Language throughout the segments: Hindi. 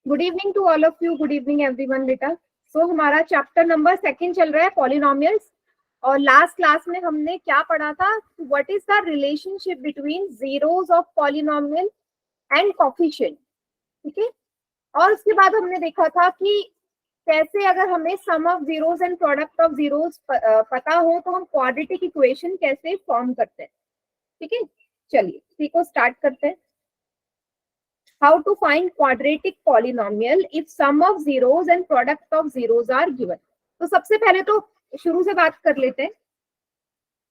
Good evening to all of you, good evening everyone बेटा। सो हमारा चैप्टर नंबर 2 चल रहा है पॉलिनोमियल्स, और लास्ट क्लास में हमने क्या पढ़ा था? What is the relationship between zeros of polynomial and coefficient, ठीक है। और उसके बाद हमने देखा था कि कैसे अगर हमें sum of zeros and product of zeros पता हो तो हम क्वाड्रेटिक इक्वेशन कैसे फॉर्म करते हैं, ठीक है। चलिए इसी को स्टार्ट करते हैं। How to find quadratic polynomial if sum of zeros and product of zeros are given। तो सबसे पहले तो शुरू से बात कर लेते हैं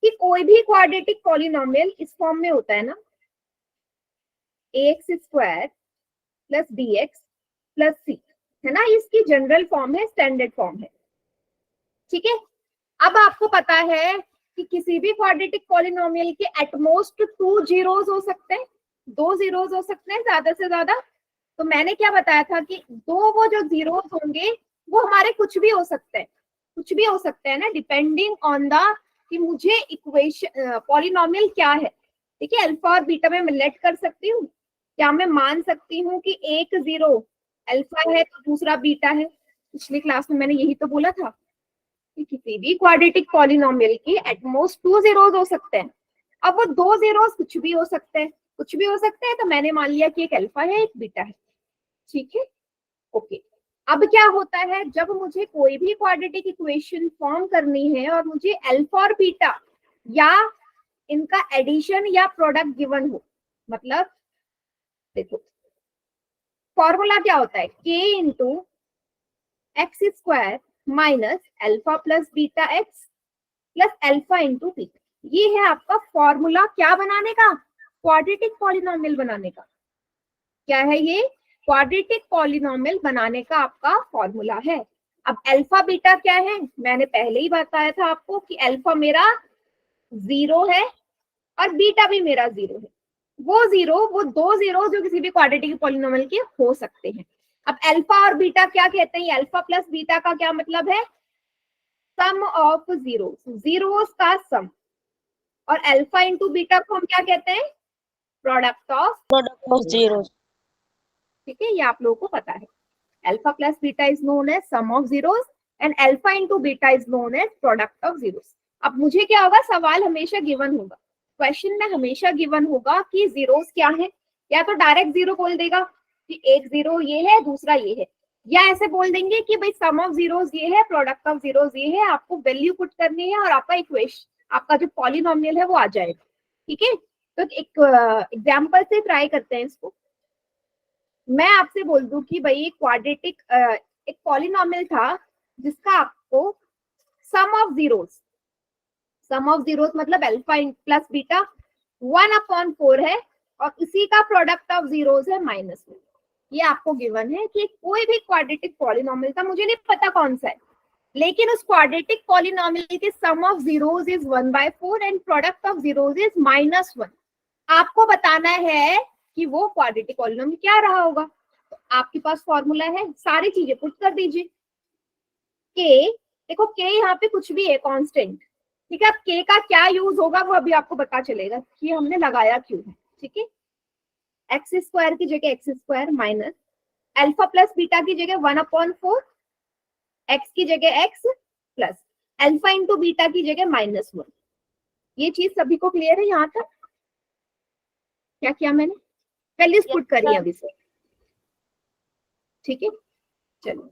कि कोई भी क्वाड्रेटिक पॉलिनोमियल इस फॉर्म में होता है ना, ax square plus bx plus c, है ना। इसकी जनरल फॉर्म है, स्टैंडर्ड फॉर्म है, ठीक है। अब आपको पता है कि किसी भी क्वाड्रेटिक पॉलिनोमियल के एटमोस्ट 2 जीरोस हो सकते हैं, 2 जीरोस हो सकते हैं ज्यादा से ज्यादा। तो मैंने क्या बताया था कि वो जो जीरोस होंगे वो हमारे कुछ भी हो सकते हैं, कुछ भी हो सकते हैं ना, डिपेंडिंग ऑन द कि मुझे इक्वेशन पॉलिनोमियल क्या है, ठीक है। अल्फा और बीटा में मैं लेट कर सकती हूँ, क्या मैं मान सकती हूँ कि एक जीरो अल्फा है तो दूसरा बीटा है। पिछली क्लास में मैंने यही तो बोला था कि किसी भी क्वाड्रेटिक पॉलिनोमियल की एटमोस्ट 2 जीरोस हो सकते हैं। अब वो 2 जीरोस कुछ भी हो सकते हैं, कुछ भी हो सकते हैं, तो मैंने मान लिया कि एक अल्फा है एक बीटा है, ठीक है, ओके। अब क्या होता है, जब मुझे कोई भी क्वाड्रेटिक इक्वेशन फॉर्म करनी है और मुझे अल्फा और बीटा या इनका एडिशन या प्रोडक्ट गिवन हो, मतलब देखो फॉर्मूला क्या होता है, k into x square minus alpha plus beta x plus alpha into beta. ये है आपका फॉर्मूला क्या बनाने का, क्वाड्रेटिक पॉलिनोमियल बनाने का। क्या है ये? क्वाड्रेटिक पॉलिनोमियल बनाने का आपका फॉर्मूला है। अब अल्फा बीटा क्या है? मैंने पहले ही बताया था आपको कि अल्फा मेरा 0 है और बीटा भी मेरा 0 है। वो 2 जीरो जो किसी भी क्वाड्रेटिक पॉलिनोमियल के हो सकते हैं। अब अल्फा और बीटा क्या कहते हैं? अल्फा प्लस बीटा का क्या मतलब है? सम ऑफ जीरोस, जीरोस का सम। और अल्फा इंटू बीटा को हम क्या कहते हैं? Product of zeros. ठीक है, ये आप लोगों को पता है। Alpha plus beta is known as sum of zeros and alpha into beta is known as product of zeros. अब मुझे क्या होगा, सवाल हमेशा गिवन होगा, क्वेश्चन में हमेशा गिवन होगा कि जीरोस क्या है। या तो डायरेक्ट जीरो बोल देगा कि एक जीरो ये है दूसरा ये है, या ऐसे बोल देंगे कि भाई सम ऑफ जीरोस ये है प्रोडक्ट ऑफ जीरोस ये है। आपको वैल्यू पुट करनी है और आपका इक्वेशन, आपका जो पॉलिनोमियल है वो आ जाएगा, ठीक है। तो एक एग्जाम्पल से ट्राई करते हैं इसको। मैं आपसे बोल दूं कि भाई क्वाड्रेटिक एक पॉलिनोमियल था जिसका आपको sum of zeros, sum of zeros मतलब अल्फा प्लस बीटा 1/4 है और इसी का प्रोडक्ट ऑफ जीरोस है -1। ये आपको गिवन है कि कोई भी क्वाड्रेटिक पॉलिनोमियल था, मुझे नहीं पता कौन सा है, लेकिन उस क्वाड्रेटिक पॉलिनोमियल के sum of zeros is 1/4 and product of zeros is -1। आपको बताना है कि वो क्वाड्रेटिक पॉलिनोमियल क्या रहा होगा। तो आपके पास फॉर्मूला है, सारी चीजें पुट कर दीजिए। के, देखो के यहाँ पे कुछ भी है कांस्टेंट, ठीक है। अब के का क्या यूज होगा वो अभी आपको पता चलेगा कि हमने लगाया क्यों है, ठीक है। एक्स स्क्वायर की जगह x square minus alpha plus beta की जगह 1/4, एक्स की जगह x plus alpha into beta की जगह -1। ये चीज सभी को क्लियर है यहाँ तक? क्या किया मैंने? वैल्यूज पुट करी अभी से, ठीक है। चलो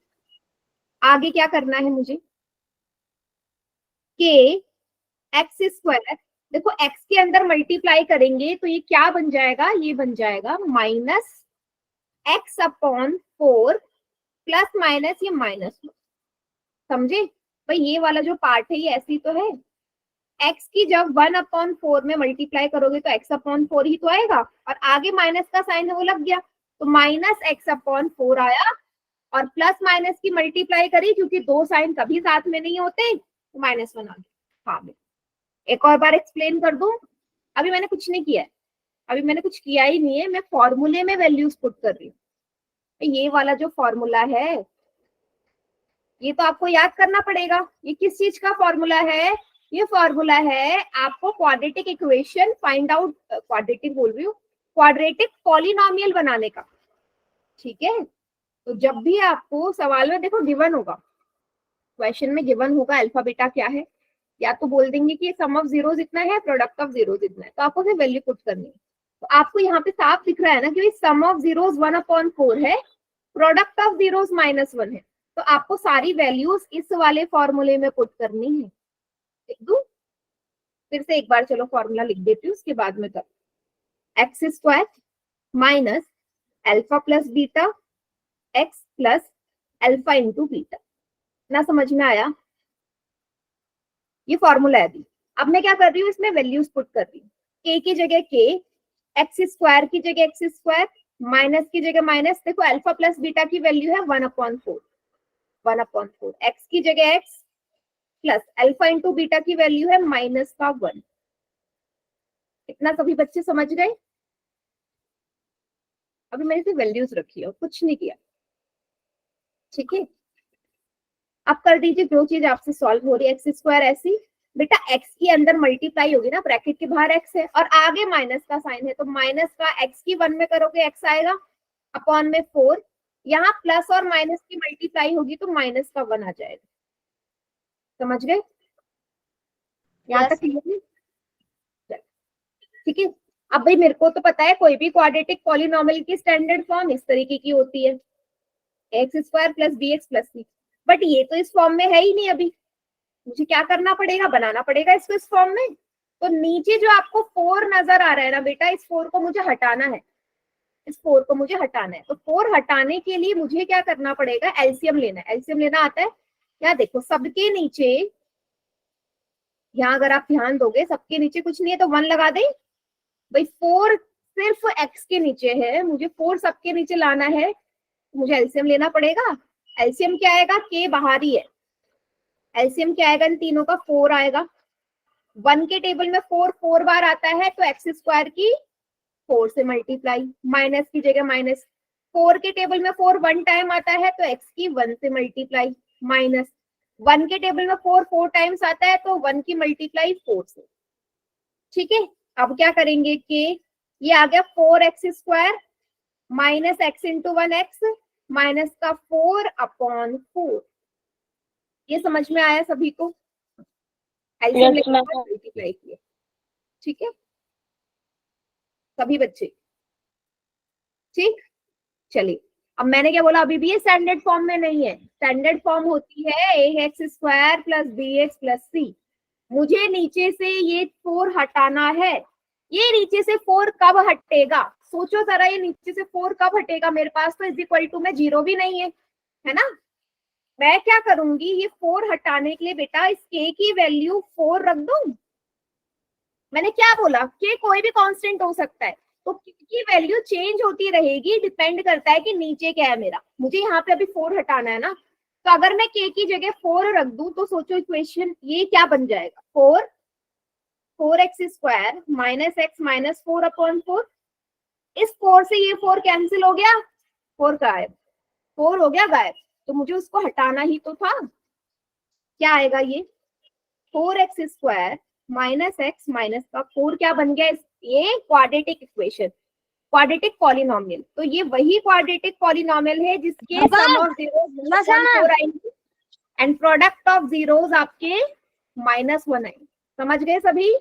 आगे क्या करना है मुझे, के एक्स स्क्वायर, देखो एक्स के अंदर मल्टीप्लाई करेंगे तो ये क्या बन जाएगा, ये बन जाएगा -x/4 प्लस माइनस ये -1। समझे भाई? ये वाला जो पार्ट है ये ऐसी तो है, x की जब 1/4 में मल्टीप्लाई करोगे तो x/4 ही तो आएगा, और आगे माइनस का साइन है वो लग गया, तो -x/4 आया। और प्लस माइनस की मल्टीप्लाई करी क्योंकि दो साइन कभी साथ में नहीं होते, तो -1 आ गया। हाँ, एक और बार एक्सप्लेन कर दूं, अभी मैंने कुछ नहीं किया है, अभी मैंने कुछ किया ही नहीं है, मैं फॉर्मूले में वैल्यूज पुट कर रही हूँ। ये वाला जो फॉर्मूला है ये तो आपको याद करना पड़ेगा। ये किस चीज का फॉर्मूला है? ये फॉर्मूला है आपको quadratic equation find out, quadratic बोल रही हूँ, क्वाड्रेटिक पॉलिनोमियल बनाने का, ठीक है। तो जब भी आपको सवाल में देखो गिवन होगा, क्वेश्चन में गिवन होगा अल्फा बीटा क्या है, या तो बोल देंगे कि सम ऑफ जीरोस इतना है, प्रोडक्ट ऑफ जीरोस इतना है, तो आपको फिर वैल्यू पुट करनी है। तो आपको यहाँ पे साफ दिख रहा है ना कि सम ऑफ जीरोस 1/4 है, प्रोडक्ट ऑफ जीरोस -1 है, तो आपको सारी वैल्यूज इस वाले फॉर्मूले में पुट करनी है। लिख दूं? फिर से एक बार चलो फॉर्मूला लिख देती हूँ, उसके बाद में कर x² minus alpha plus beta x plus alpha into beta. ना समझ में आया? ये फॉर्मूला है अभी। अब मैं क्या कर रही हूँ, इसमें वैल्यूज पुट कर रही हूँ। k की जगह k, x² की जगह x², माइनस की जगह माइनस। देखो अल्फा प्लस बीटा की वैल्यू है 1/4, 1/4, x की जगह x plus alpha into beta की वैल्यू है -1। इतना सभी बच्चे समझ गए? अभी मैंने सिर्फ वैल्यूज रखी है, कुछ नहीं किया। ठीक है, अब कर दीजिए जो चीज आपसे सॉल्व हो रही है। x² ऐसी, बेटा x के अंदर मल्टीप्लाई होगी ना, ब्रैकेट के बाहर x है और आगे माइनस का साइन है, तो माइनस का x की 1 में करोगे x आएगा, अपॉन में 4, यहाँ प्लस और माइनस की मल्टीप्लाई होगी तो माइनस का 1 आ जाएगा। समझ गए? यहाँ तक क्लियर है? ठीक है। अब भाई मेरे को तो पता है कोई भी क्वाड्रेटिक पॉलिनॉमियल की स्टैंडर्ड फॉर्म इस तरीके की होती है, x² plus bx plus c, but ये तो इस फॉर्म में है ही नहीं। अभी मुझे क्या करना पड़ेगा, बनाना पड़ेगा इसको इस फॉर्म में। तो नीचे जो आपको 4 नजर आ रहा है ना बेटा, इस 4 को मुझे हटाना है, इस 4 को मुझे हटाना है। तो 4 हटाने के लिए मुझे क्या करना पड़ेगा, एलसीएम लेना है। एलसीएम लेना आता है क्या? देखो सबके नीचे, यहाँ अगर आप ध्यान दोगे सबके नीचे कुछ नहीं है तो 1 लगा दे भाई। 4 सिर्फ x के नीचे है, मुझे 4 सबके नीचे लाना है, मुझे एलसीएम लेना पड़ेगा। एलसीएम क्या आएगा, k बाहर ही है, एलसीएम क्या आएगा इन तीनों का, 4 आएगा। 1 के टेबल में 4 बार आता है तो x² की 4 से मल्टीप्लाई, माइनस की जगह माइनस। 4 के टेबल में 4 1 टाइम आता है तो x की 1 से मल्टीप्लाई, माइनस। 1 के टेबल में 4 टाइम्स आता है तो 1 की मल्टीप्लाई 4 से। ठीक है, अब क्या करेंगे कि ये आ गया 4x² minus x into 1x, minus का 4/4। ये समझ में आया सभी को? एलसीएम लेके मल्टीप्लाई किए। ठीक है सभी बच्चे? ठीक, चलिए। अब मैंने क्या बोला, अभी भी ये स्टैंडर्ड फॉर्म में नहीं है। स्टैंडर्ड फॉर्म होती है ax² plus bx plus c। मुझे नीचे से ये 4 हटाना है। ये नीचे से 4 कब हटेगा, सोचो जरा, ये नीचे से 4 कब हटेगा? मेरे पास तो इज इक्वल टू में 0 भी नहीं है ना। मैं क्या करूंगी, ये 4 हटाने के लिए बेटा इस k की वैल्यू 4 रख दूं। मैंने क्या बोला, k कोई भी कांस्टेंट हो सकता है, तो k की वैल्यू चेंज होती रहेगी, डिपेंड करता है कि नीचे क्या है मेरा। मुझे यहाँ पे अभी 4 हटाना है ना, तो अगर मैं k की जगह 4 रख दूं तो सोचो इक्वेशन ये क्या बन जाएगा, 4x² माइनस x माइनस 4/4। इस 4 से ये 4 कैंसिल हो गया, 4 गायब, 4 हो गया गायब, तो मुझे उसको हटाना ही तो था। क्या आएगा ये, 4x² माइनस x माइनस का 4 क्या बन गया, ये क्वाड्रेटिक इक्वेशन, क्वाड्रेटिक पॉलिनोमियल। तो ये वही क्वाड्रेटिक पॉलिनोमियल है जिसके सम ऑफ जीरोस 4 आएंगे एंड प्रोडक्ट ऑफ जीरोस आपके -1 आएंगे। समझ गए सभी?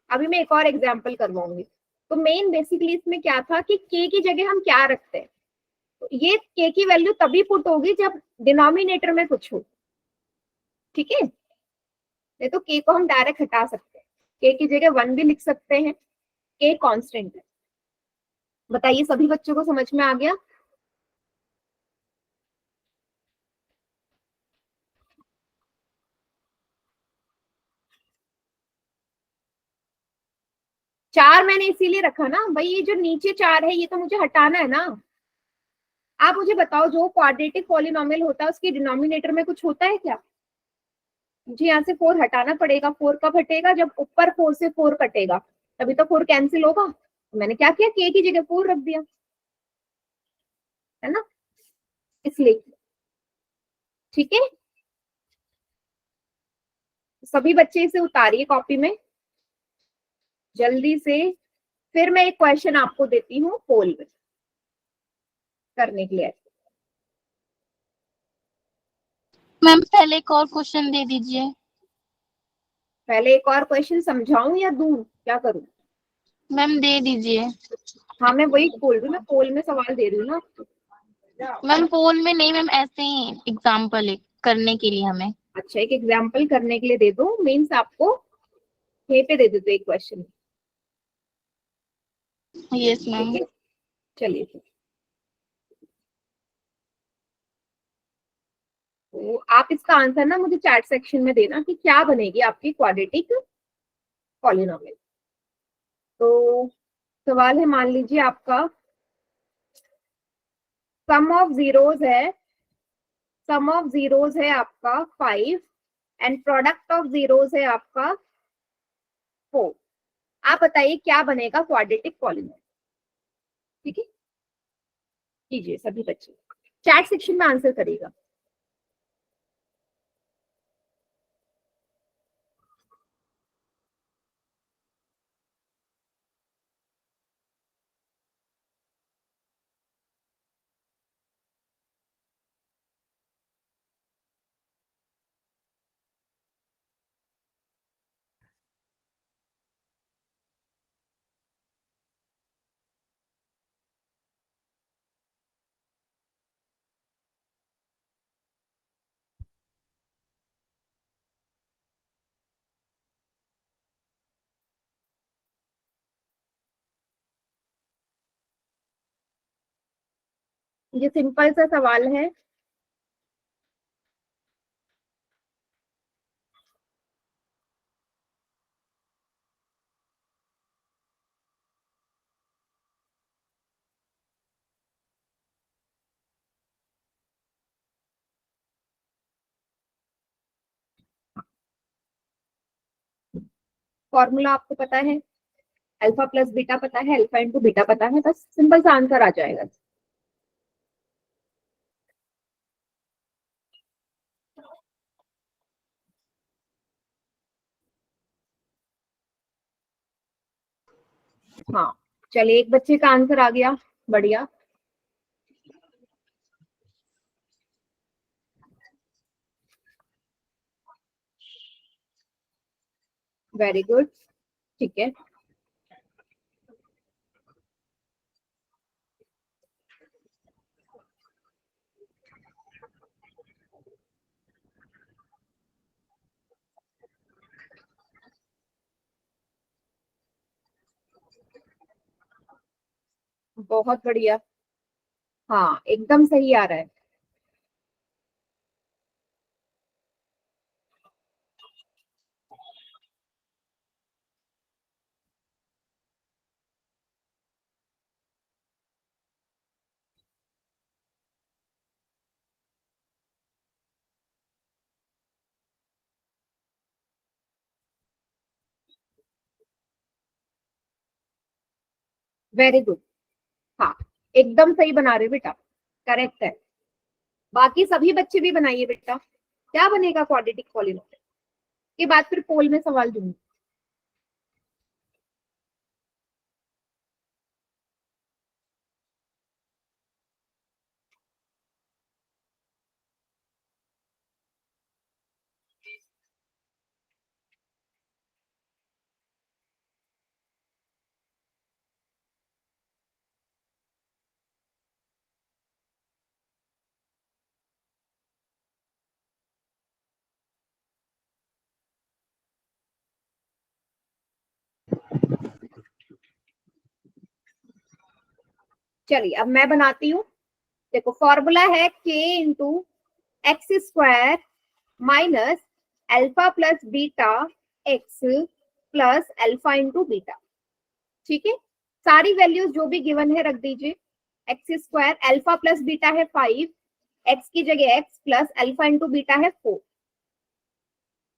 अभी मैं एक और एग्जांपल करवाऊंगी। तो मेन बेसिकली इसमें क्या था कि k की जगह हम क्या रखते हैं, तो ये k की वैल्यू तभी पुट होगी जब डिनोमिनेटर में कुछ हो। ठीक है, नहीं तो k को हम डायरेक्ट हटा सकते हैं, k की जगह 1 भी लिख सकते हैं, k कांस्टेंट है। बताइए सभी बच्चों को समझ में आ गया? चार मैंने इसीलिए रखा ना भाई, ये जो नीचे 4 है ये तो मुझे हटाना है ना। आप मुझे बताओ, जो क्वाड्रेटिक पॉलिनोमियल होता है उसके डिनोमिनेटर में कुछ होता है क्या? मुझे यहाँ से 4 हटाना पड़ेगा। 4 कब हटेगा, जब ऊपर 4 से 4 कटेगा, तभी तो 4 कैंसिल होगा। तो मैंने क्या किया, k की जगह 4 रख दिया, है ना, इसलिए। ठीक है, सभी बच्चे इसे उतारिए कॉपी में जल्दी से। फिर मैं एक क्वेश्चन आपको देती हूँ पोल में करने के लिए। मैम पहले एक और क्वेश्चन दे दीजिए। पहले एक और क्वेश्चन समझाऊं या दूं, क्या करूं? मैम दे दीजिए। हाँ मैं वही बोल रही हूँ, मैं पोल में सवाल दे रही हूँ ना। मैम पोल में नहीं मैम, ऐसे ही एग्जाम्पल करने के लिए हमें। अच्छा एक एग्जाम्पल करने के लिए दे दो, मीन्स आपको यहीं पे दे देते एक क्वेश्चन। यस ठीक मैम। है चलिए फिर। तो आप इसका आंसर ना मुझे चैट सेक्शन में देना कि क्या बनेगी आपकी क्वाड्रेटिक पॉलिनोमियल। तो सवाल है, मान लीजिए आपका सम ऑफ जीरोस है, सम ऑफ जीरोस है आपका 5 एंड प्रोडक्ट ऑफ जीरोस है आपका 4। आप बताइए क्या बनेगा क्वाड्रेटिक पॉलिनोमियल। ठीक है कीजिए सभी बच्चे, चैट सेक्शन में आंसर करेगा। ये सिंपल सा सवाल है। फॉर्मूला आपको पता है, अल्फा प्लस बीटा पता है, अल्फा इंटू बीटा पता है, बस सिंपल सा आंसर आ जाएगा। हाँ चलिए एक बच्चे का आंसर आ गया, बढ़िया, वेरी गुड। ठीक है बहुत बढ़िया, हाँ एकदम सही आ रहा है। वेरी गुड, हाँ एकदम सही बना रहे बेटा, करेक्ट है। बाकी सभी बच्चे भी बनाइए बेटा, क्या बनेगा क्वाड्रेटिक पॉलिनोमियल के बाद फिर पोल में सवाल दूंगी। चलिए अब मैं बनाती हूँ। देखो फॉर्मूला है k into x square minus alpha plus beta x plus alpha into beta. ठीक है सारी वैल्यूज जो भी गिवन है रख दीजिए। X square alpha plus beta है 5, एक्स की जगह x plus alpha into beta है 4।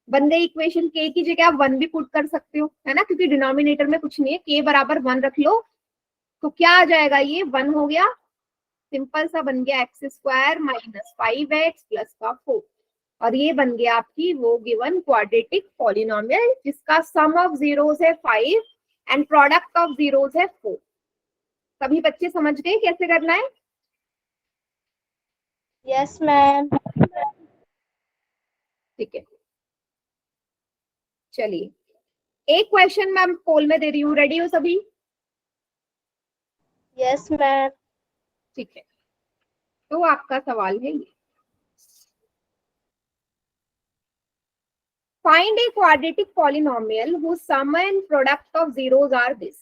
बन गई इक्वेशन। के की जगह आप 1 भी पुट कर सकते हो, है ना, क्योंकि डिनोमिनेटर में कुछ नहीं है, के बराबर 1 रख लो तो क्या आ जाएगा, ये 1 हो गया। सिंपल सा बन गया x square minus 5x plus का 4। और ये बन गया आपकी वो गिवन क्वाड्रेटिक पॉलिनोमियल जिसका सम ऑफ जीरोस है 5 एंड प्रोडक्ट ऑफ जीरोस है 4। सभी बच्चे समझ गए कैसे करना है? Yes ma'am. ठीक है, चलिए एक क्वेश्चन मैम पोल में दे रही हूँ, रेडी हो सभी? Yes ma'am. ठीक है, तो आपका सवाल है ये, find a quadratic polynomial whose sum and product of zeros are this।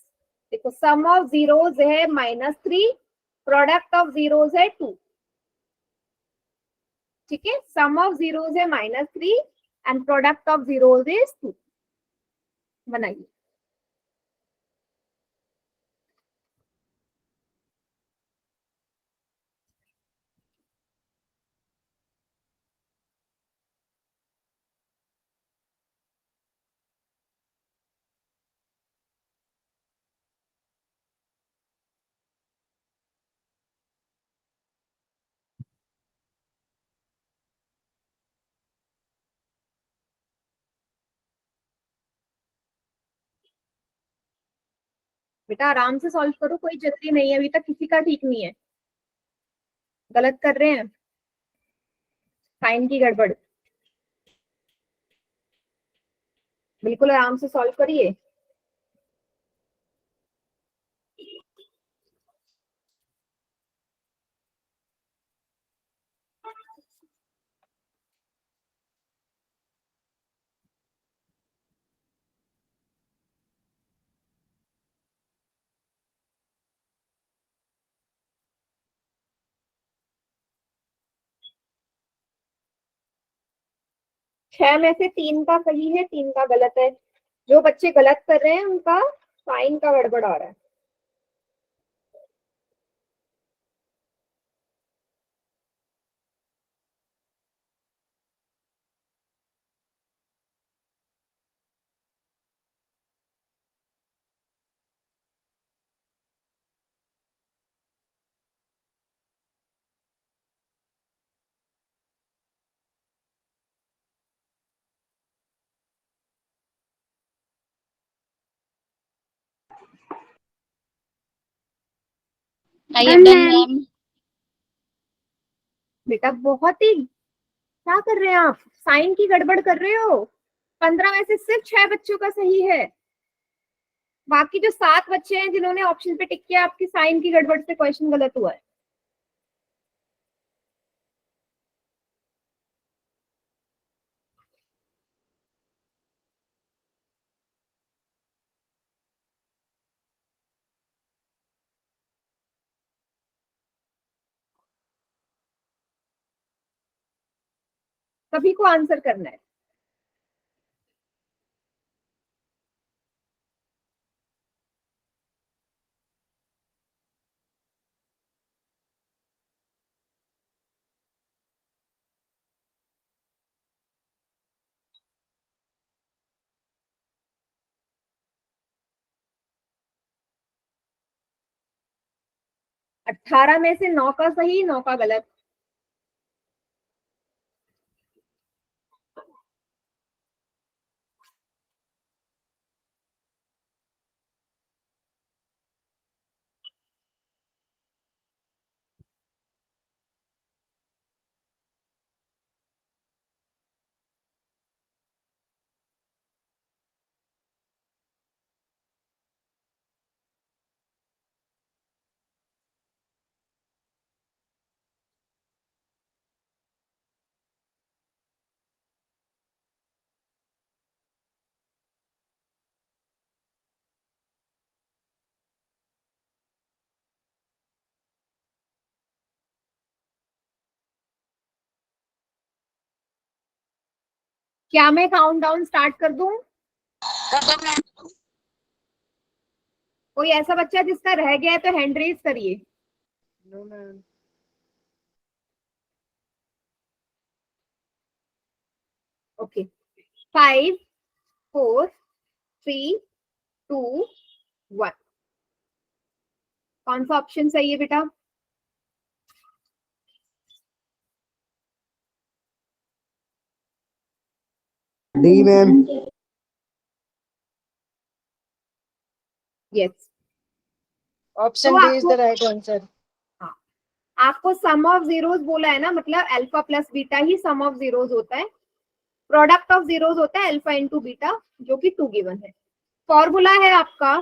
देखो सम ऑफ जीरोस है -3, प्रोडक्ट ऑफ जीरोस है 2। ठीक है, सम ऑफ जीरोस है -3 and product of zeros is 2। बनाइए। बेटा आराम से सॉल्व करो, कोई जल्दी नहीं है, अभी तक किसी का ठीक नहीं है। गलत कर रहे हैं, साइन की गड़बड़। बिल्कुल आराम से सॉल्व करिए। छह में से 3 का सही है, 3 का गलत है। जो बच्चे गलत कर रहे हैं उनका साइन का गड़बड़ आ रहा है। I am done ma'am. बेटा बहुत ही, क्या कर रहे हैं आप, साइन की गड़बड़ कर रहे हो। 15 में से सिर्फ 6 बच्चों का सही है, बाकी जो 7 बच्चे हैं जिन्होंने ऑप्शन पे टिक किया, आपकी साइन की गड़बड़ से क्वेश्चन गलत हुआ है। सभी को आंसर करना है। अट्ठारह में से 9 का सही, 9 का गलत। क्या मैं काउंट डाउन स्टार्ट कर दूं? कोई ऐसा बच्चा जिसका रह गया है तो हैंड रेज करिए। No ma'am. ओके, 5 4 3 2 1। कौन सा ऑप्शन सही है बेटा? D ma'am. यस, Option तो D is आपको, the right answer. हाँ, आपको सम ऑफ जीरोस बोला है ना, मतलब अल्फा प्लस बीटा ही सम ऑफ जीरोस होता है, प्रोडक्ट ऑफ जीरोस होता है अल्फा इंटू बीटा, जो कि 2 गिवन है। फॉर्मूला है आपका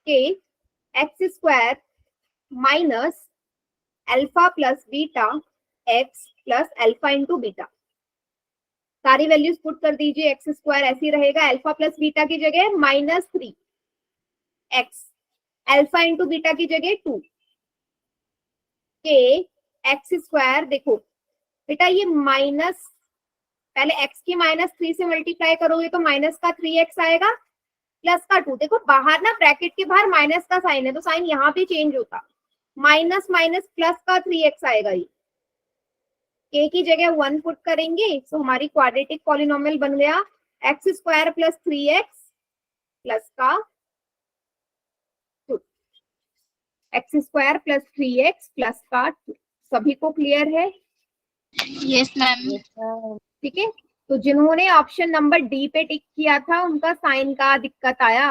के x square minus alpha plus beta x plus alpha into beta. सारी वैल्यूज पुट कर दीजिए, एक्स स्क्वायर ऐसे ही रहेगा, अल्फा प्लस बीटा की जगह -3 एक्स, अल्फा इंटू बीटा की जगह 2 के एक्स स्क्वायर। देखो बेटा ये माइनस, पहले x की -3 से मल्टीप्लाई करोगे तो माइनस का 3x आएगा, प्लस का 2। देखो बाहर ना ब्रैकेट के बाहर माइनस का साइन है, तो साइन यहाँ पे चेंज होता, माइनस माइनस प्लस का 3x आएगा। ये k की जगह 1 पुट करेंगे तो हमारी क्वाड्रेटिक पॉलिनोमियल बन गया x square plus 3x plus का 2, x square plus 3x plus का 2। सभी को क्लियर है? Yes ma'am. Yes, ma'am. ठीक है, तो जिन्होंने ऑप्शन नंबर डी पे टिक किया था उनका साइन का दिक्कत आया,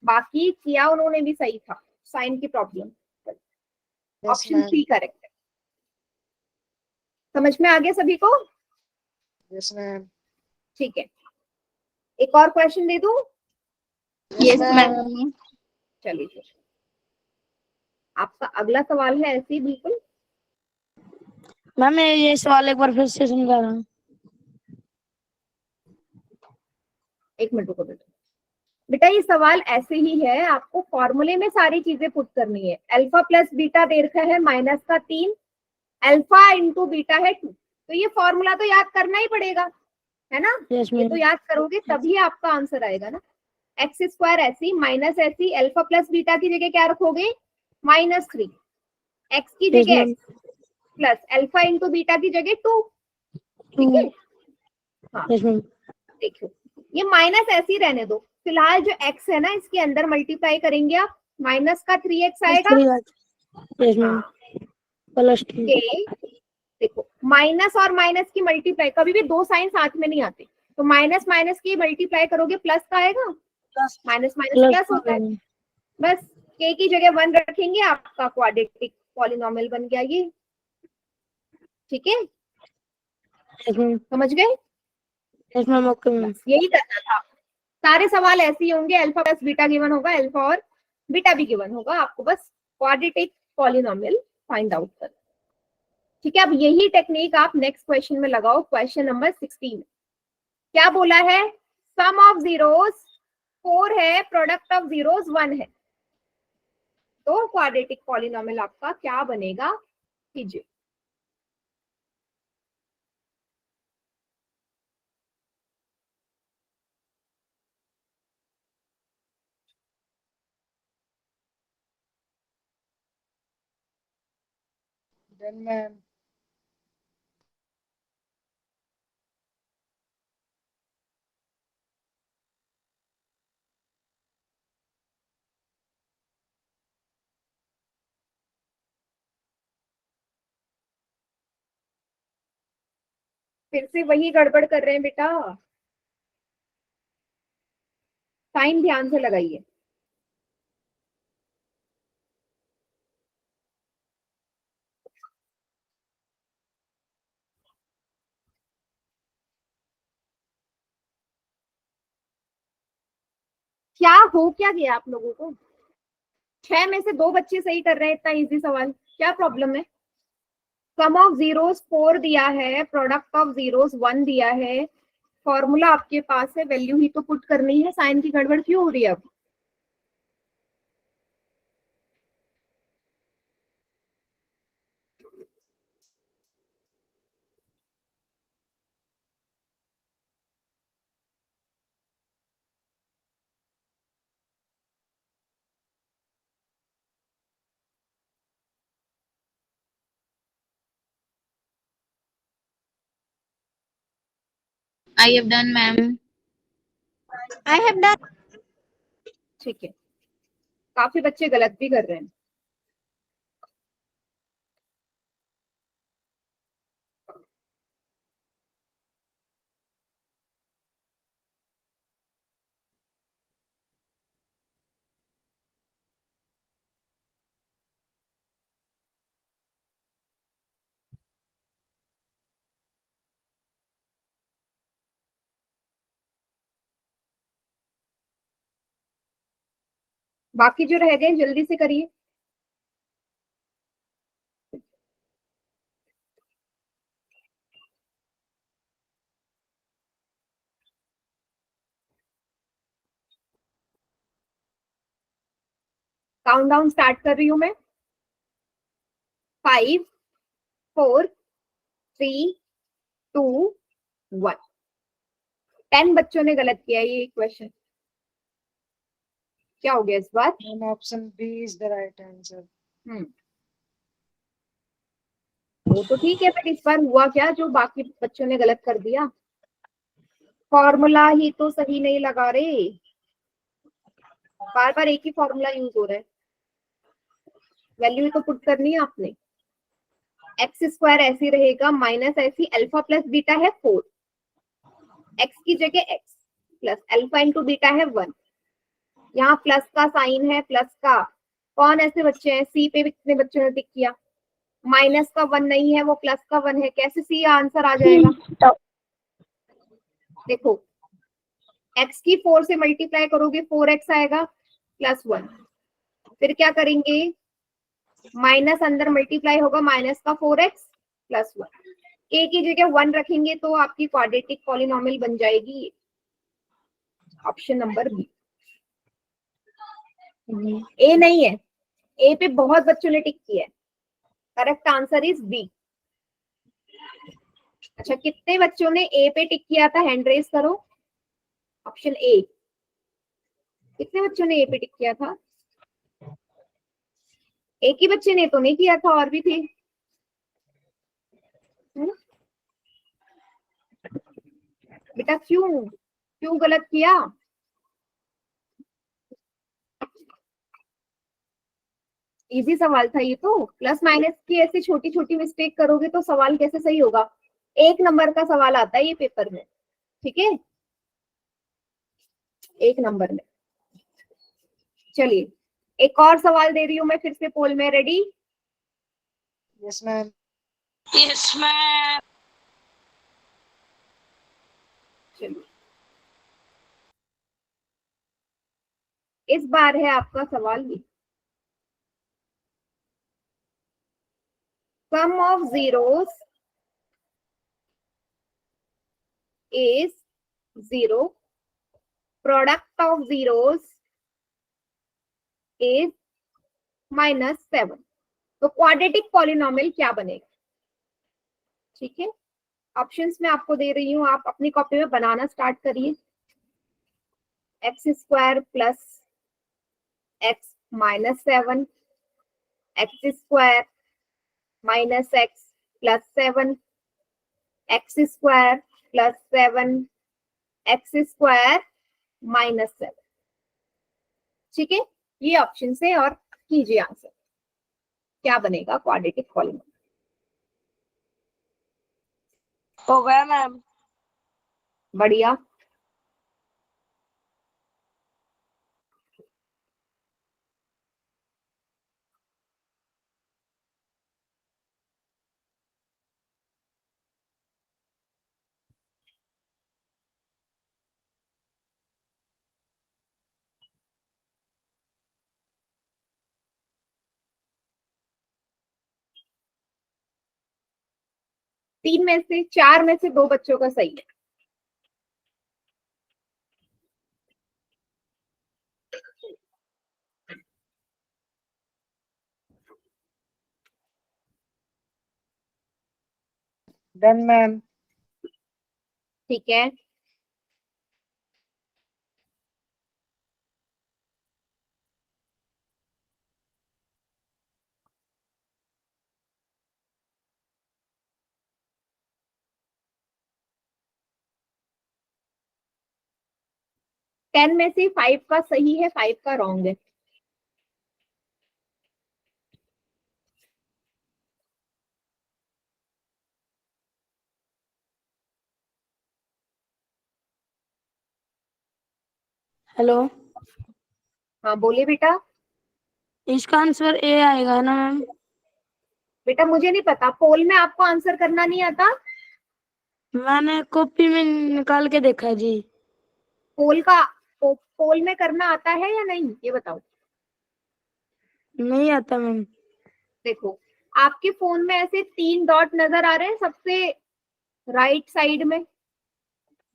बाकी किया उन्होंने भी सही था, साइन की problem. Yes, option ma'am. 3 correct है। समझ में आ गया सभी को? Yes, ma'am. ठीक है, एक और क्वेश्चन दे दूं? Yes, yes ma'am. मैम। चलिए फिर आपका अगला सवाल है ऐसे ही बिल्कुल। मैम मैं ये सवाल एक बार फिर से समझा रहा हूँ। एक मिनट रुको बेटा, बेटा ये सवाल ऐसे ही है, आपको फॉर्मूले में सारी चीजें पुट करनी है। अल्फा प्लस बीटा दे रखा है -3, अल्फा इंटू बीटा है 2, तो ये फॉर्मूला तो याद करना ही पड़ेगा, है ना? यस ये तो मैम। याद करोगे तभी आपका आंसर आएगा ना। एक्स स्क्वायर ऐसी माइनस ऐसी, अल्फा प्लस बीटा की जगह क्या रखोगे -3, एक्स की यस जगह ma'am. X plus alpha into beta की जगह 2। ठीक है, हाँ यस मैम। देखो ये माइनस ऐसे ही रहने दो, फिलहाल जो x है ना इसके अंदर मल्टीप्लाई करेंगे आप, माइनस का 3x आएगा। Yes ma'am. हाँ प्लस 2। के, देखो माइनस और माइनस की मल्टीप्लाई, कभी भी दो साइन साथ में नहीं आते, तो माइनस माइनस की मल्टीप्लाई करोगे प्लस का आएगा, माइनस माइनस प्लस प्लस होता है। बस k की जगह 1 रखेंगे, आपका क्वाड्रेटिक पॉलिनोमियल बन गया ये। ठीक है, यस मैम। समझ गए? Yes ma'am. Okay ma'am. बस यही करना था, सारे सवाल ऐसे ही होंगे, अल्फा प्लस बीटा गिवन होगा, अल्फा और बीटा भी गिवन होगा, आपको बस क्वाड्रेटिक पॉलिनोमियल फाइंड आउट करना। ठीक है, अब यही टेक्निक आप नेक्स्ट क्वेश्चन में लगाओ, क्वेश्चन नंबर 16। क्या बोला है? सम ऑफ जीरोस 4 है, प्रोडक्ट ऑफ जीरोस 1 है, तो क्वाड्रेटिक पॉलिनोमियल आपका क्या बनेगा? कीजिए। Done, ma'am. फिर से वही गड़बड़ कर रहे हैं बेटा, साइन ध्यान से लगाइए। क्या हो क्या गया आप लोगों को? 6 में से 2 बच्चे सही कर रहे हैं, इतना इजी सवाल, क्या प्रॉब्लम है? सम ऑफ जीरोस 4 दिया है, प्रोडक्ट ऑफ जीरोस 1 दिया है, फॉर्मूला आपके पास है, वैल्यू ही तो पुट करनी है, साइन की गड़बड़ क्यों हो रही है अब? I have done ma'am. I have done. ठीक है, काफी बच्चे गलत भी कर रहे हैं। बाकी जो रह गए जल्दी से करिए। काउंटडाउन स्टार्ट कर रही हूं मैं। 5 4 3 2 1। 10 बच्चों ने गलत किया ये क्वेश्चन। क्या हो गया इस बार? Ma'am, option B is the right answer. वो तो ठीक है, बट इस बार हुआ क्या जो बाकी बच्चों ने गलत कर दिया? फॉर्मूला ही तो सही नहीं लगा रहे, बार बार एक ही फॉर्मूला यूज हो रहा है। वैल्यू तो पुट करनी है आपने। एक्स स्क्वायर ऐसे रहेगा, माइनस ऐसी अल्फा प्लस बीटा है 4, एक्स की जगह x plus alpha into beta है 1। यहाँ प्लस का साइन है, प्लस का। कौन ऐसे बच्चे हैं? सी पे कितने बच्चों ने टिक किया? माइनस का 1 नहीं है, वो प्लस का 1 है। कैसे सी आंसर आ जाएगा? देखो, x की 4 से मल्टीप्लाई करोगे 4x आएगा प्लस 1। फिर क्या करेंगे? माइनस अंदर मल्टीप्लाई होगा, माइनस का 4x प्लस 1। a की जगह 1 रखेंगे तो आपकी क्वाड्रेटिक पॉलिनोमियल बन जाएगी ऑप्शन नंबर बी। ए नहीं है, ए पे बहुत बच्चों ने टिक किया है। Correct answer is B. अच्छा, कितने बच्चों ने ए पे टिक किया था? हैंड रेज करो। Option A. कितने बच्चों ने ए पे टिक किया था? एक ही बच्चे ने तो नहीं किया था, और भी थे। बेटा क्यों क्यों गलत किया? इजी सवाल था ये तो। प्लस माइनस की ऐसी छोटी छोटी मिस्टेक करोगे तो सवाल कैसे सही होगा? 1 नंबर का सवाल आता है ये पेपर में, ठीक है? 1 नंबर में। चलिए, एक और सवाल दे रही हूं मैं फिर से पोल में। Ready? Yes, ma'am. Yes ma'am. चलिए, इस बार है आपका सवाल ये। सम of zeros is 0, product of zeros is -7। तो क्वाड्रेटिक पॉलिनोमियल क्या बनेगा? ठीक है, ऑप्शंस में आपको दे रही हूं, आप अपनी कॉपी में बनाना स्टार्ट करिए। X square plus x minus 7, x square minus x plus 7, x square plus 7, x square minus 7। ठीक है, ये ऑप्शन से और कीजिए आंसर। क्या बनेगा क्वाड्रेटिक पॉलिनोमियल? हो गया मैम। बढ़िया। चार में से 2 बच्चों का सही है। Done, ma'am. ठीक है, टेन में से 5 का सही है, 5 का रॉन्ग है। हेलो, हाँ बोलिए बेटा। इसका आंसर ए आएगा ना मैम? बेटा मुझे नहीं पता, पोल में आपको आंसर करना नहीं आता? मैंने कॉपी में निकाल के देखा जी। पोल का पोल में करना आता है या नहीं, ये बताओ। नहीं आता मैम। देखो आपके फोन में ऐसे 3 डॉट नजर आ रहे हैं सबसे राइट साइड में,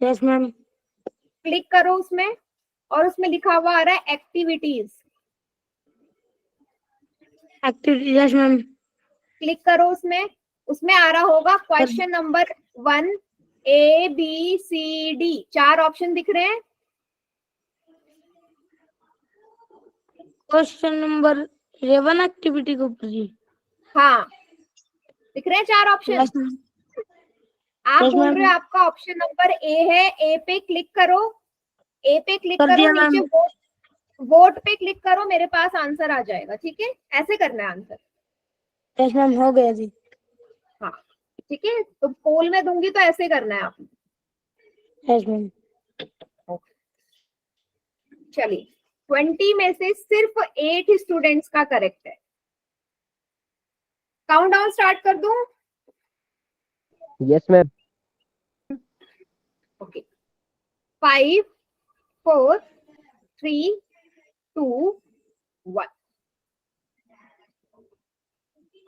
यस मैम। क्लिक करो उसमें और उसमें लिखा हुआ आ रहा है activities, activity, yes ma'am. Click करो उसमें, उसमें आ रहा होगा क्वेश्चन नंबर 1 ABCD, 4 ऑप्शन दिख रहे हैं। क्वेश्चन नंबर 11 एक्टिविटी के ऊपर जी। हाँ दिख रहे हैं 4 ऑप्शन। Yes ma'am. आप yes, बोल ma'am. रहे हो आपका ऑप्शन नंबर ए है, ए पे क्लिक करो, ए पे क्लिक कर करो, दिया नीचे मैम। वोट पे क्लिक करो, मेरे पास आंसर आ जाएगा। ठीक है, ऐसे करना है आंसर। यस मैम, हो गया जी। हाँ ठीक है, तो पोल में दूंगी तो ऐसे करना है आपने। Yes ma'am. चलिए 20 में से सिर्फ 8 स्टूडेंट्स का करेक्ट है। काउंट डाउन स्टार्ट कर दूं? Yes ma'am. ओके 5 4 3 2 1।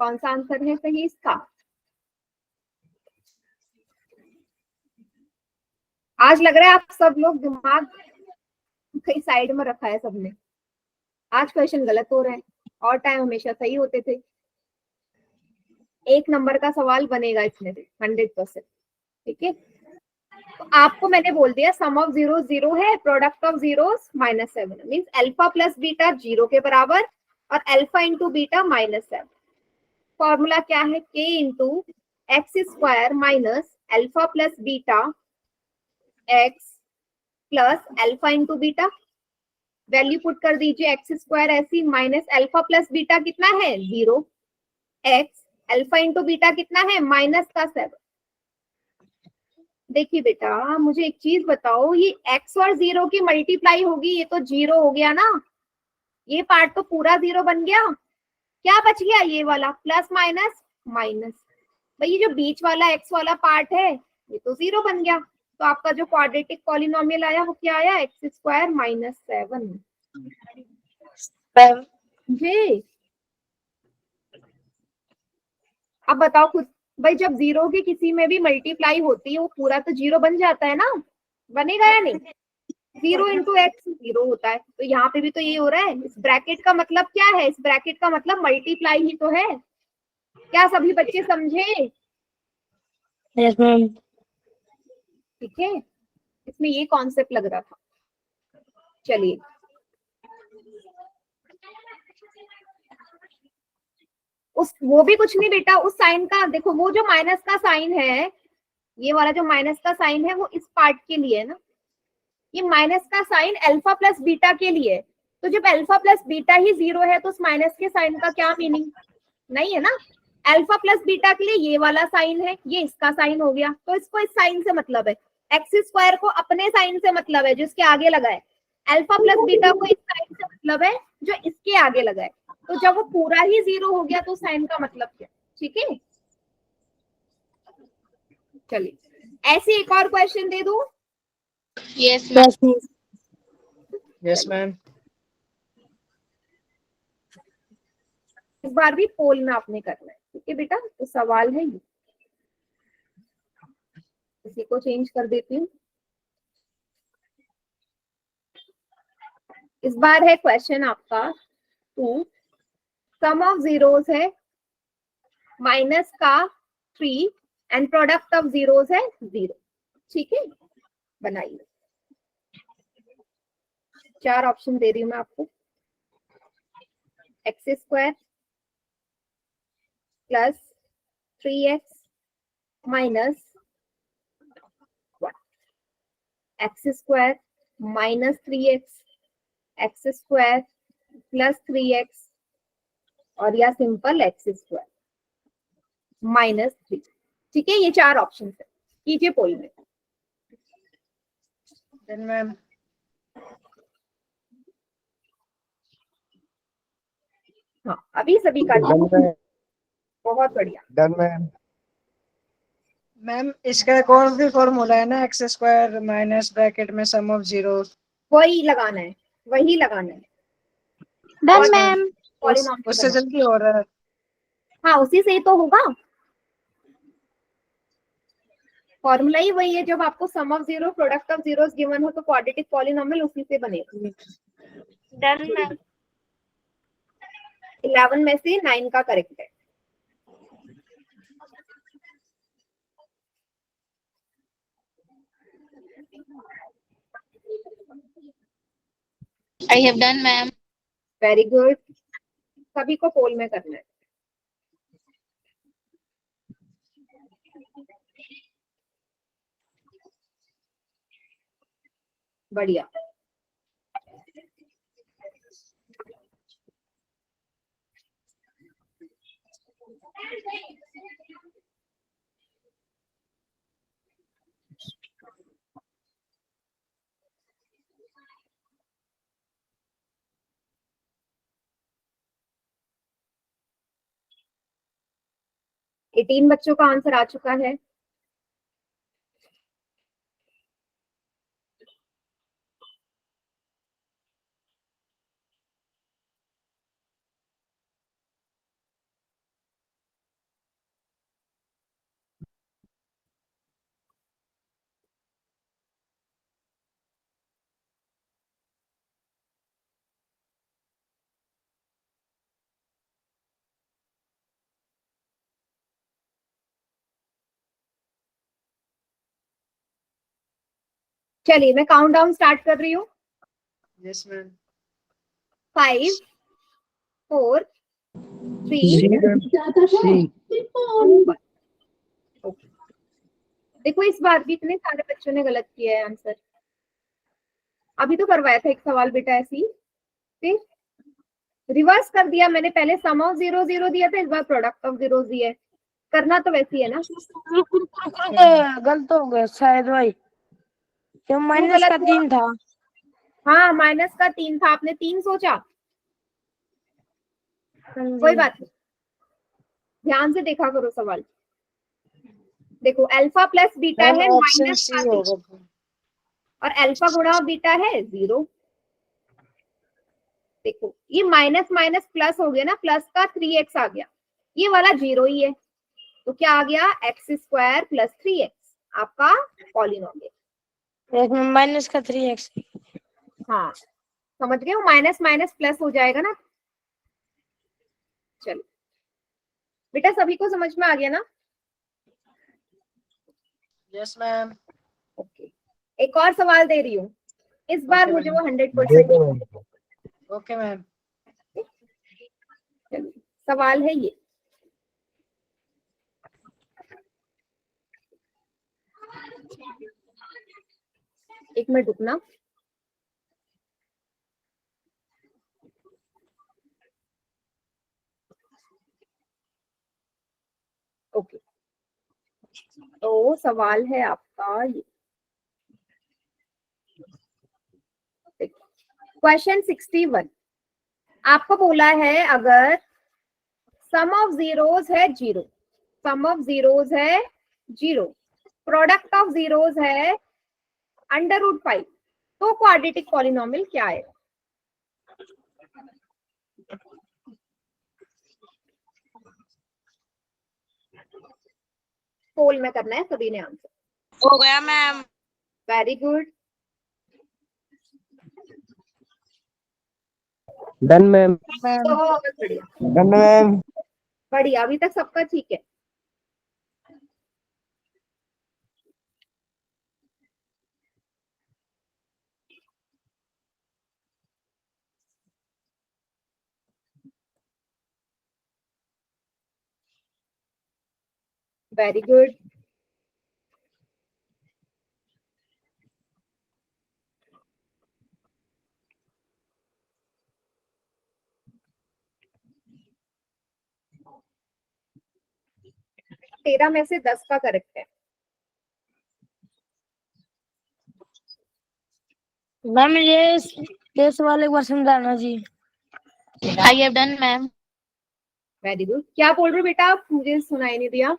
कौन सा आंसर है सही इसका? आज लग रहा है आप सब लोग दिमाग कहीं साइड में रखा है सबने। आज क्वेश्चन गलत हो रहे हैं और टाइम हमेशा सही होते थे। 1 नंबर का सवाल बनेगा इसमें से 100%। ठीक है, तो आपको मैंने बोल दिया सम ऑफ जीरो 0 है, product of zeros -7 means alpha plus beta 0 के बराबर और अल्फा इंटू बीटा -7। फॉर्मूला क्या है? k into x square minus alpha plus beta x plus alpha into beta. Value put कर दीजिए, एक्स स्क्वायर ऐसी माइनस अल्फा प्लस बीटा कितना है 0, एक्स अल्फा इंटू बीटा कितना है -7। देखिए बेटा मुझे एक चीज बताओ, ये x और 0 की मल्टीप्लाई होगी, ये तो 0 हो गया ना, ये पार्ट तो पूरा 0 बन गया। क्या बच गया? ये वाला प्लस माइनस माइनस। भाई ये जो बीच वाला x वाला पार्ट है ये तो 0 बन गया। तो आपका जो क्वाड्रेटिक पॉलिनोमियल आया वो क्या आया? X square -7। जी अब बताओ खुद, भाई जब 0 की किसी में भी मल्टीप्लाई होती है वो पूरा तो 0 बन जाता है ना, बनेगा या नहीं? 0 इंटू एक्स 0 होता है, तो यहाँ पे भी तो ये हो रहा है। इस ब्रैकेट का मतलब क्या है? इस ब्रैकेट का मतलब मल्टीप्लाई ही तो है। क्या सभी बच्चे समझे? Yes ma'am. ठीक है, इसमें ये कॉन्सेप्ट लग रहा था। चलिए उस वो भी कुछ नहीं बेटा, उस साइन का देखो, वो जो माइनस का साइन है, ये वाला जो माइनस का साइन है वो इस पार्ट के लिए है ना, ये माइनस का साइन अल्फा प्लस बीटा के लिए। तो जब अल्फा प्लस बीटा ही 0 है तो उस माइनस के साइन का क्या मीनिंग? नहीं है ना। अल्फा प्लस बीटा के लिए ये वाला साइन है, ये इसका साइन हो गया, तो इसको इस साइन से मतलब है। एक्स स्क्वायर को अपने साइन से मतलब है जो इसके आगे लगा है, अल्फा प्लस बीटा को इस साइन से मतलब है जो इसके आगे लगा है। तो जब वो पूरा ही 0 हो गया तो साइन का मतलब क्या? ठीक है, चलिए ऐसे एक और क्वेश्चन दे दूं। Yes ma'am. Yes ma'am. Yes, ma'am. इस बार भी पोल में आपने करना है। ठीक है बेटा, तो सवाल है ये, इसी को चेंज कर देती हूँ। इस बार है क्वेश्चन आपका 2, सम ऑफ जीरोस है माइनस का 3 एंड प्रोडक्ट ऑफ जीरोस है 0। ठीक है, बनाइए। 4 ऑप्शन दे रही हूँ मैं आपको। X square plus 3x minus 1, x square minus 3x, x square plus 3x और या सिंपल एक्स स्क्वायर -3। ठीक है, ये 4 ऑप्शन है, कीजिए पोल में। Then, ma'am. हाँ अभी सभी का डन मैम। बहुत बढ़िया। Done ma'am. मैम इसका एक और भी फॉर्मूला है ना, एक्स स्क्वायर माइनस ब्रैकेट में सम ऑफ जीरो। वही लगाना है, वही लगाना है। Done ma'am. पॉलिनोमियल उससे जल्दी हो रहा है। हाँ उसी से ही तो होगा, फॉर्मूला ही वही है। जब आपको sum of zero product of zeros given हो तो क्वाड्रेटिक पॉलिनोमियल उसी से बनेगा। Done ma'am. 11 में से 9 का करेक्ट है। आई have done ma'am. Very good, सभी को पोल में करना है। बढ़िया। ये 3 बच्चों का आंसर आ चुका है। चलिए मैं काउंट डाउन स्टार्ट कर रही हूँ। Yes ma'am. 5 4 3 2 1। देखो इस बार भी इतने सारे बच्चों ने गलत किया है आंसर। अभी तो करवाया था एक सवाल बेटा ऐसे ही, फिर रिवर्स कर दिया मैंने। पहले सम ऑफ जीरो जीरो दिया था, इस बार प्रोडक्ट ऑफ जीरो दिया है। करना तो वैसे ही है ना। गलत हो गया शायद भाई, क्यों माइनस गलत का हुआ? 3 था। हाँ माइनस का 3 था, आपने 3 सोचा। कोई बात नहीं, ध्यान से देखा करो सवाल। देखो अल्फा प्लस बीटा है ऑप्शन माइनस सी का 3 होगा। और अल्फा गुणा बीटा है 0। देखो ये माइनस माइनस प्लस हो गया ना, प्लस का 3x आ गया, ये वाला 0 ही है, तो क्या आ गया x² प्लस 3x आपका पॉलिनोमियल। एक में माइनस का 3x। हाँ समझ गए, वो माइनस माइनस प्लस हो जाएगा ना। चलो बेटा सभी को समझ में आ गया ना। Yes ma'am. ओके, एक और सवाल दे रही हूँ, इस बार Okay, मुझे ma'am. वो 100%। Okay ma'am. सवाल है ये, एक मिनट रुकना। ओके तो सवाल है आपका ये, क्वेश्चन 61। आपको बोला है अगर सम ऑफ जीरोस है 0, सम ऑफ जीरोस है 0, प्रोडक्ट ऑफ जीरोस है √5, तो क्वाड्रेटिक पॉलिनोमियल क्या है? पोल में करना है, सभी ने आंसर। हो गया ma'am. Very good, done ma'am. बहुत बढ़िया डन मैम। बढ़िया, अभी तक सबका ठीक है। वेरी गुड, तेरह में से 10 का करेक्ट है। मैम ये सवाल एक बार समझाना जी। I have done ma'am. Very good, क्या बोल रहे हो बेटा आप? मुझे सुनाई नहीं दिया।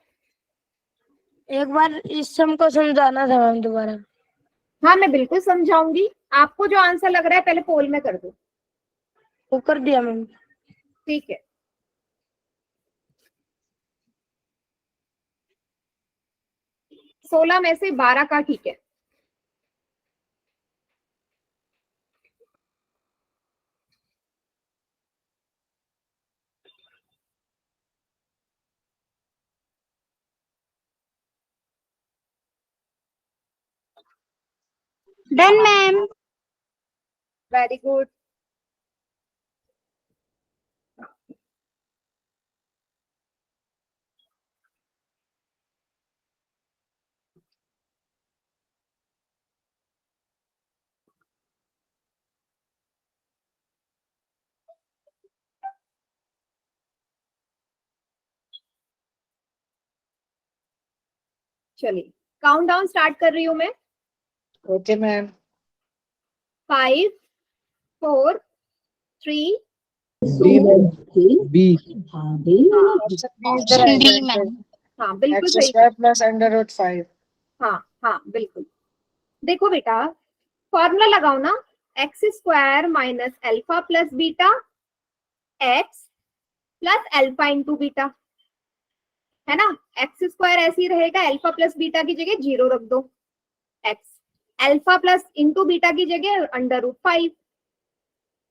एक बार इस सम को समझाना था मैम दोबारा। हाँ मैं बिल्कुल समझाऊंगी, आपको जो आंसर लग रहा है पहले पोल में कर दो। वो कर दिया मैम। ठीक है, सोलह में से 12 का ठीक है। Done ma'am. Very good. चलिए काउंट डाउन स्टार्ट कर रही हूं मैं। Okay ma'am. 5 4 3 B ma'am B option B is the option right the answer. Ma'am. हाँ बिल्कुल एक्स सही। Square plus under root 5। हाँ हाँ बिल्कुल। देखो बेटा, फॉर्मूला लगाओ ना, x square minus alpha plus beta x plus alpha into beta, है ना। एक्स स्क्वायर ऐसे ही रहेगा, अल्फा प्लस बीटा की जगह 0 रख दो, x alpha plus into beta की जगह अंडर रूट 5।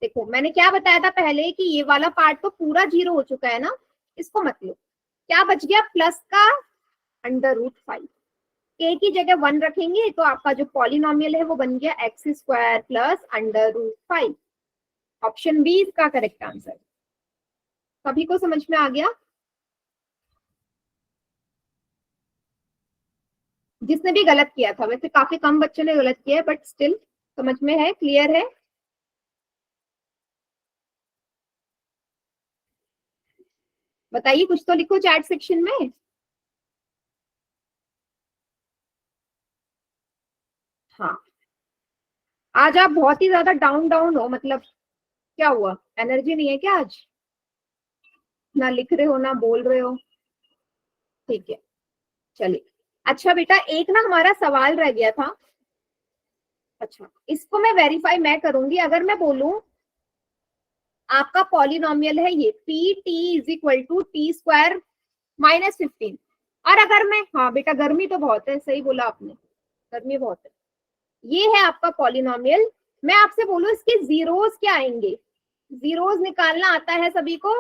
देखो मैंने क्या बताया था पहले कि ये वाला पार्ट तो पूरा 0 हो चुका है ना, इसको मत लो। क्या बच गया, प्लस का अंडर रूट 5। के की जगह 1 रखेंगे तो आपका जो पॉलिनोमियल है वो बन गया x square plus under root 5। Option B इसका करेक्ट आंसर। सभी को समझ में आ गया? जिसने भी गलत किया था, वैसे काफी कम बच्चों ने गलत किया है, बट स्टिल समझ में है, क्लियर है? बताइए, कुछ तो लिखो चैट सेक्शन में। हाँ, आज आप बहुत ही ज्यादा डाउन डाउन हो, मतलब क्या हुआ, एनर्जी नहीं है क्या आज? ना लिख रहे हो ना बोल रहे हो। ठीक है, चलिए। अच्छा बेटा, एक ना हमारा सवाल रह गया था। अच्छा, इसको मैं वेरीफाई मैं करूंगी। अगर मैं बोलूं आपका पॉलिनोमियल है ये P T is equal to T square minus 15, और अगर मैं, हाँ बेटा गर्मी तो बहुत है, सही बोला आपने, गर्मी बहुत है। ये है आपका पॉलिनोमियल। मैं आपसे बोलूं इसके जीरोस क्या आएंगे? जीरोस निकालना आता है सभी को?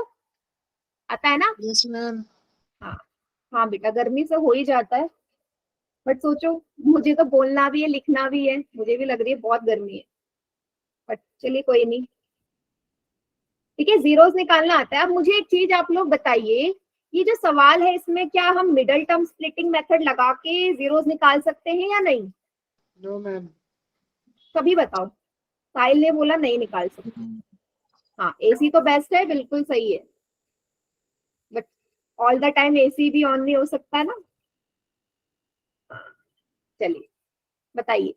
आता है ना? Yes ma'am. हाँ हाँ बेटा, गर्मी से हो ही जाता है, बट सोचो मुझे तो बोलना भी है लिखना भी है, मुझे भी लग रही है बहुत गर्मी है, बट चलिए कोई नहीं। ठीक है, जीरोस निकालना आता है। अब मुझे एक चीज आप लोग बताइए, ये जो सवाल है इसमें क्या हम मिडल टर्म स्प्लिटिंग मेथड लगा के जीरोस निकाल सकते हैं या नहीं? No ma'am. सभी बताओ। साहिल ने बोला नहीं निकाल सकते। हाँ, एसी तो बेस्ट है, बिल्कुल सही है, but all the time AC भी ऑन नहीं हो सकता ना। चलिए बताइए,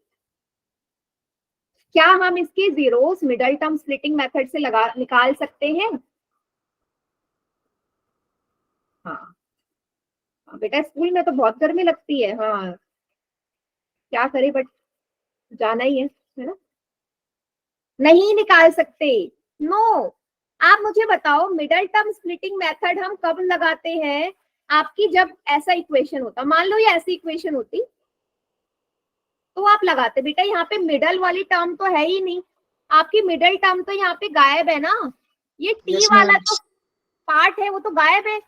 क्या हम इसके zeros middle term splitting method से लगा निकाल सकते हैं? हाँ हाँ बेटा, स्कूल में तो बहुत गर्मी लगती है, हाँ क्या करे, बट जाना ही है ना। नहीं निकाल सकते, नो। आप मुझे बताओ, मिडल टर्म स्प्लिटिंग मेथड हम कब लगाते हैं? आपकी जब ऐसा इक्वेशन होता, मान लो ये ऐसी इक्वेशन होती, तो आप लगाते। बेटा यहाँ पे मिडल वाली टर्म तो है ही नहीं, आपकी मिडल टर्म तो यहाँ पे गायब है ना। ये टी यस वाला मैम। जो पार्ट है वो तो गायब है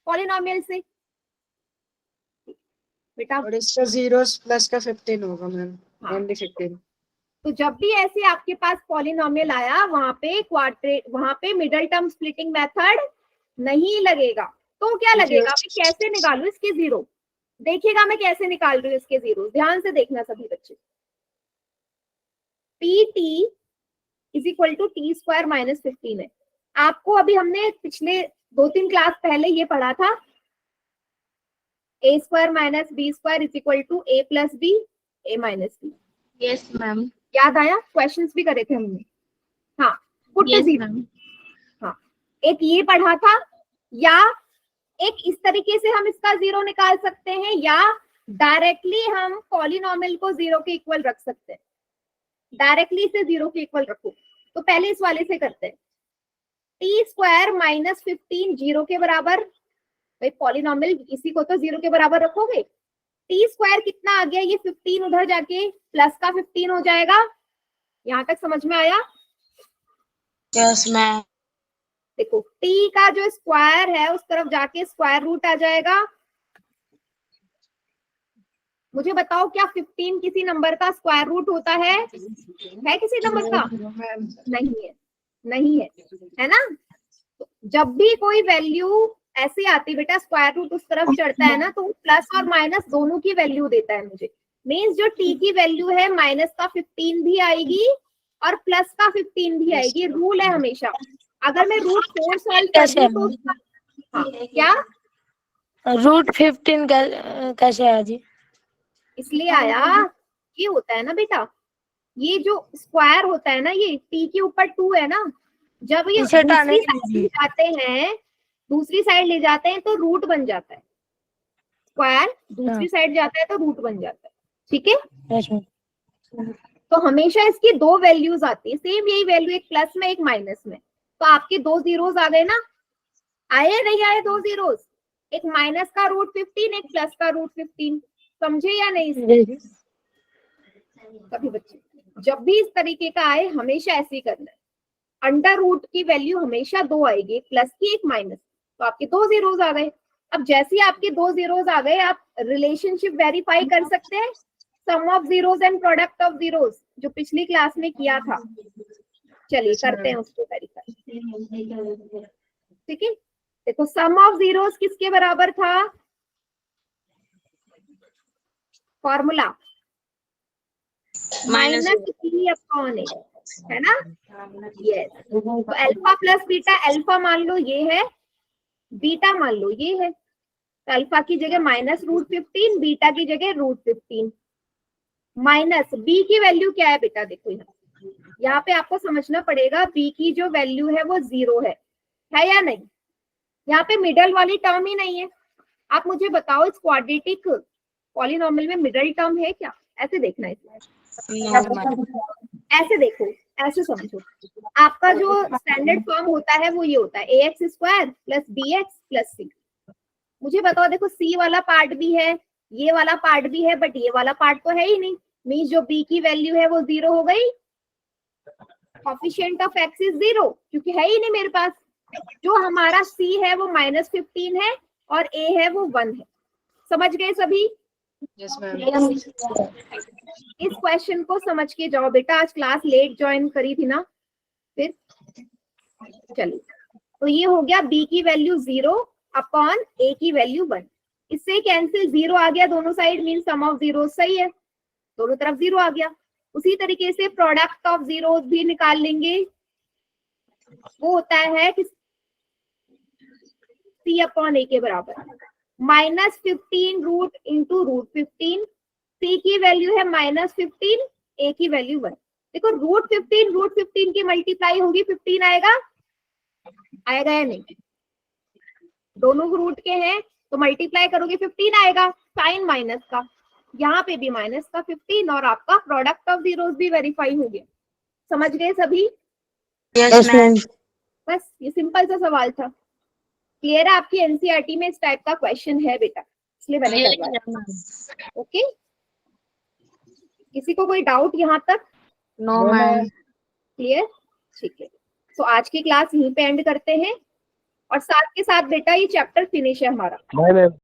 पॉलिनोमियल से बेटा। और इसका जीरोस प्लस का 15 होगा मैम। हाँ, ओनली 15। तो जब भी ऐसे आपके पास पॉलिनोमियल आया, वहां पे क्वाड्रेट, वहां पे मिडल टर्म स्प्लिटिंग मेथड नहीं लगेगा। तो क्या लगेगा? मैं कैसे निकालू इसके जीरो? देखिएगा मैं कैसे निकाल रही हूँ इसके जीरो, ध्यान से देखना सभी बच्चे। P T is equal to T square minus 15 है। आपको अभी हमने पिछले 2-3 क्लास पहले ये पढ़ा था, A square minus B square is equal to A plus B, A minus B. Yes ma'am. याद आया? क्वेश्चंस भी करे थे हमने। हाँ, पुट यस जीरो। मैम। हाँ, एक ये पढ़ा था, या एक इस तरीके से हम इसका जीरो निकाल सकते हैं, या डायरेक्टली हम पॉलिनोमियल को जीरो के इक्वल रख सकते हैं। डायरेक्टली से जीरो के इक्वल रखो, तो पहले इस वाले से करते हैं। T T square minus 15 zero के बराबर, भाई पॉलिनॉमियल इसी को तो जीरो के बराबर रखोगे। टी स्क्वायर कितना आ गया, ये 15 उधर जाके प्लस का 15 हो जाएगा। यहाँ तक समझ में आया? Yes ma'am. देखो टी का जो स्क्वायर है उस तरफ जाके स्क्वायर रूट आ जाएगा। मुझे बताओ क्या 15 किसी नंबर का स्क्वायर रूट होता है किसी नंबर का? नहीं है, नहीं है, है ना? तो जब भी कोई वैल्यू ऐसे आती बेटा, स्क्वायर रूट उस तरफ चढ़ता है ना, तो प्लस और माइनस दोनों की वैल्यू देता है मुझे। मीन्स जो टी की वैल्यू है माइनस का 15 भी आएगी और प्लस का 15 भी आएगी। रूल है हमेशा। अगर मैं रूट 4 सॉल्व कर दूं तो उसका हाँ, क्या √15 कैसे आया जी? इसलिए आया, ये होता है ना बेटा, ये जो स्क्वायर होता है ना, ये टी के ऊपर 2 है ना, जब ये इसे दूसरी हटाने साइड ले जाते हैं, दूसरी साइड ले जाते हैं तो रूट बन जाता है। स्क्वायर दूसरी साइड जाता है तो रूट बन जाता है। ठीक है, यस मैम। तो हमेशा इसकी दो वैल्यूज आती है, सेम यही वैल्यू, एक प्लस में एक माइनस में। तो आपके दो जीरोस आ गए ना, आए नहीं आए दो जीरोस, एक माइनस का √15, एक प्लस का √15। समझे या नहीं? सभी बच्चे जब भी इस तरीके का आए हमेशा ऐसे ही करना है। अंडर रूट की वैल्यू हमेशा 2 आएगी, एक प्लस की एक माइनस। तो आपके दो जीरोस आ गए। अब जैसे ही आपके दो जीरोस आ गए, आप रिलेशनशिप वेरीफाई कर सकते हैं, sum of zeros and product of zeros, जो पिछली क्लास में किया था। चलिए करते हैं उसको वेरीफाई। ठीक है, देखो सम ऑफ जीरोस किसके बराबर था? फॉर्मूला माइनस P/A, है ना? यस। तो अल्फा प्लस बीटा, अल्फा मान लो ये है, बीटा मान लो ये है। तो अल्फा की जगह माइनस √15, बीटा की जगह √15। माइनस बी की वैल्यू क्या है बेटा? देखो यहाँ पे आपको समझना पड़ेगा, बी की जो वैल्यू है वो 0 है या नहीं? यहाँ पे मिडल वाली टर्म ही नहीं है। आप मुझे बताओ, इस क्वाड्रेटिक पॉलिनॉमियल में मिडल टर्म है क्या? ऐसे देखना है, ऐसे देखो, ऐसे समझो। आपका जो स्टैंडर्ड फॉर्म होता है वो ये होता है ax² + bx + c। मुझे बताओ, देखो c वाला पार्ट भी है, ये वाला पार्ट भी है, बट ये वाला पार्ट तो है ही नहीं। मींस जो b की वैल्यू है वो 0 हो गई। कोएफिशिएंट ऑफ x इज 0, क्योंकि है ही नहीं मेरे पास। जो हमारा c है वो -15 है और a है वो 1 है। समझ गए सभी? Yes ma'am. इस क्वेश्चन को समझ के जाओ बेटा। आज क्लास लेट ज्वाइन करी थी ना, फिर चलिए। तो ये हो गया b की वैल्यू 0 अपॉन a की वैल्यू 1। इससे कैंसिल, 0 आ गया दोनों side, mean sum of zero. सही है, दोनों तरफ 0 आ गया। उसी तरीके से प्रोडक्ट ऑफ जीरोस भी निकाल लेंगे। वो होता है कि C/A के बराबर, -15 रूट इंटू √15। C की वैल्यू है -15, A की वैल्यू 1। देखो √15 की मल्टीप्लाई होगी, 15 आएगा, आएगा या नहीं? दोनों रूट के हैं तो मल्टीप्लाई करोगे 15 आएगा, साइन माइनस का, यहाँ पे भी माइनस का 15, और आपका प्रोडक्ट ऑफ जीरोस भी वेरीफाई हो गया। समझ गए सभी? Yes ma'am. बस ये सिंपल सा सवाल था। क्लियर है? आपकी एनसीईआरटी में इस टाइप का क्वेश्चन है बेटा, इसलिए मैंने करवाया। ओके, किसी को कोई डाउट यहाँ तक? No ma'am. क्लियर? ठीक है, तो आज की क्लास यहीं पे एंड करते हैं। और साथ के साथ बेटा ये चैप्टर फिनिश है हमारा। Bye ma'am.